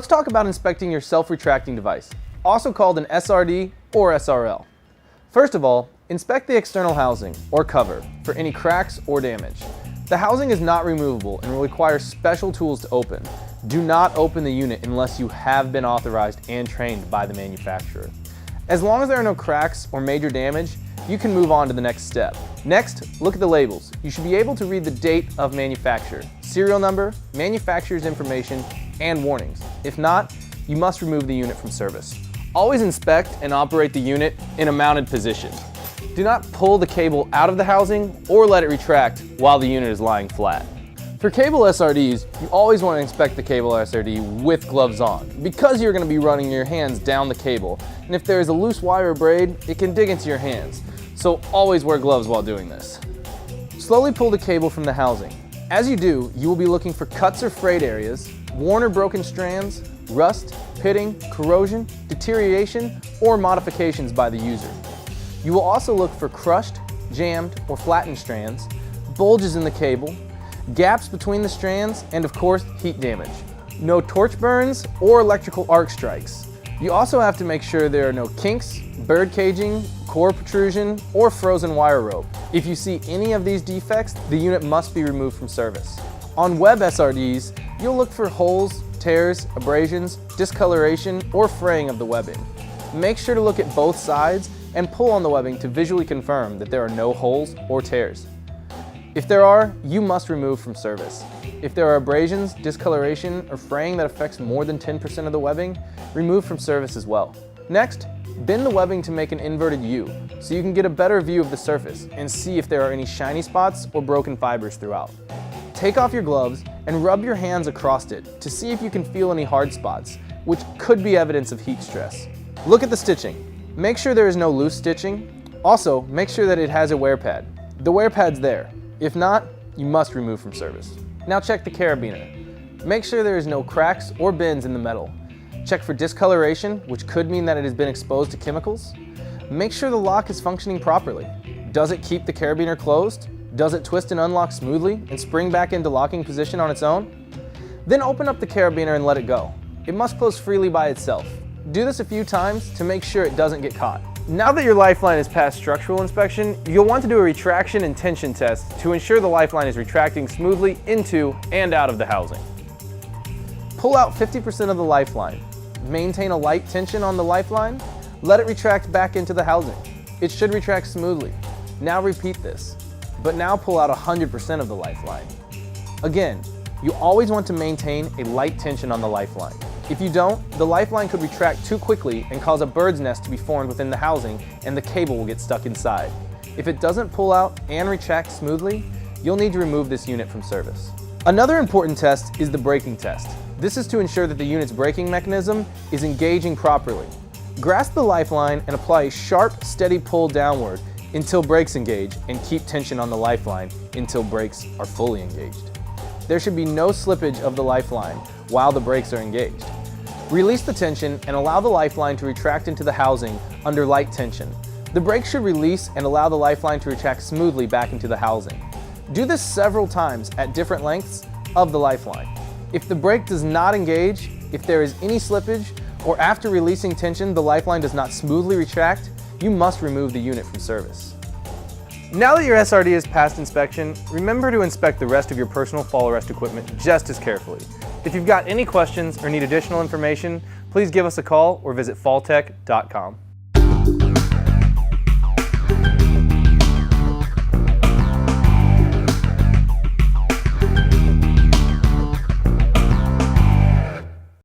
Let's talk about inspecting your self-retracting device, also called an SRD or SRL. First of all, inspect the external housing or cover for any cracks or damage. The housing is not removable and will require special tools to open. Do not open the unit unless you have been authorized and trained by the manufacturer. As long as there are no cracks or major damage, you can move on to the next step. Next, look at the labels. You should be able to read the date of manufacture, serial number, manufacturer's information, and warnings. If not, you must remove the unit from service. Always inspect and operate the unit in a mounted position. Do not pull the cable out of the housing or let it retract while the unit is lying flat. For cable SRDs, you always want to inspect the cable SRD with gloves on because you're going to be running your hands down the cable, and if there is a loose wire or braid, it can dig into your hands. So always wear gloves while doing this. Slowly pull the cable from the housing. As you do, you will be looking for cuts or frayed areas, worn or broken strands, rust, pitting, corrosion, deterioration, or modifications by the user. You will also look for crushed, jammed, or flattened strands, bulges in the cable, gaps between the strands, and of course, heat damage. No torch burns or electrical arc strikes. You also have to make sure there are no kinks, bird caging, core protrusion, or frozen wire rope. If you see any of these defects, the unit must be removed from service. On web SRDs, you'll look for holes, tears, abrasions, discoloration, or fraying of the webbing. Make sure to look at both sides and pull on the webbing to visually confirm that there are no holes or tears. If there are, you must remove from service. If there are abrasions, discoloration, or fraying that affects more than 10% of the webbing, remove from service as well. Next, bend the webbing to make an inverted U so you can get a better view of the surface and see if there are any shiny spots or broken fibers throughout. Take off your gloves and rub your hands across it to see if you can feel any hard spots, which could be evidence of heat stress. Look at the stitching. Make sure there is no loose stitching. Also, make sure that it has a wear pad. The wear pad's there. If not, you must remove from service. Now check the carabiner. Make sure there is no cracks or bends in the metal. Check for discoloration, which could mean that it has been exposed to chemicals. Make sure the lock is functioning properly. Does it keep the carabiner closed? Does it twist and unlock smoothly and spring back into locking position on its own? Then open up the carabiner and let it go. It must close freely by itself. Do this a few times to make sure it doesn't get caught. Now that your lifeline is past structural inspection, you'll want to do a retraction and tension test to ensure the lifeline is retracting smoothly into and out of the housing. Pull out 50% of the lifeline. Maintain a light tension on the lifeline. Let it retract back into the housing. It should retract smoothly. Now repeat this, but now pull out 100% of the lifeline. Again, you always want to maintain a light tension on the lifeline. If you don't, the lifeline could retract too quickly and cause a bird's nest to be formed within the housing and the cable will get stuck inside. If it doesn't pull out and retract smoothly, you'll need to remove this unit from service. Another important test is the braking test. This is to ensure that the unit's braking mechanism is engaging properly. Grasp the lifeline and apply a sharp, steady pull downward until brakes engage and keep tension on the lifeline until brakes are fully engaged. There should be no slippage of the lifeline while the brakes are engaged. Release the tension and allow the lifeline to retract into the housing under light tension. The brake should release and allow the lifeline to retract smoothly back into the housing. Do this several times at different lengths of the lifeline. If the brake does not engage, if there is any slippage, or after releasing tension the lifeline does not smoothly retract, you must remove the unit from service. Now that your SRD is past inspection, remember to inspect the rest of your personal fall arrest equipment just as carefully. If you've got any questions or need additional information, please give us a call or visit falltech.com.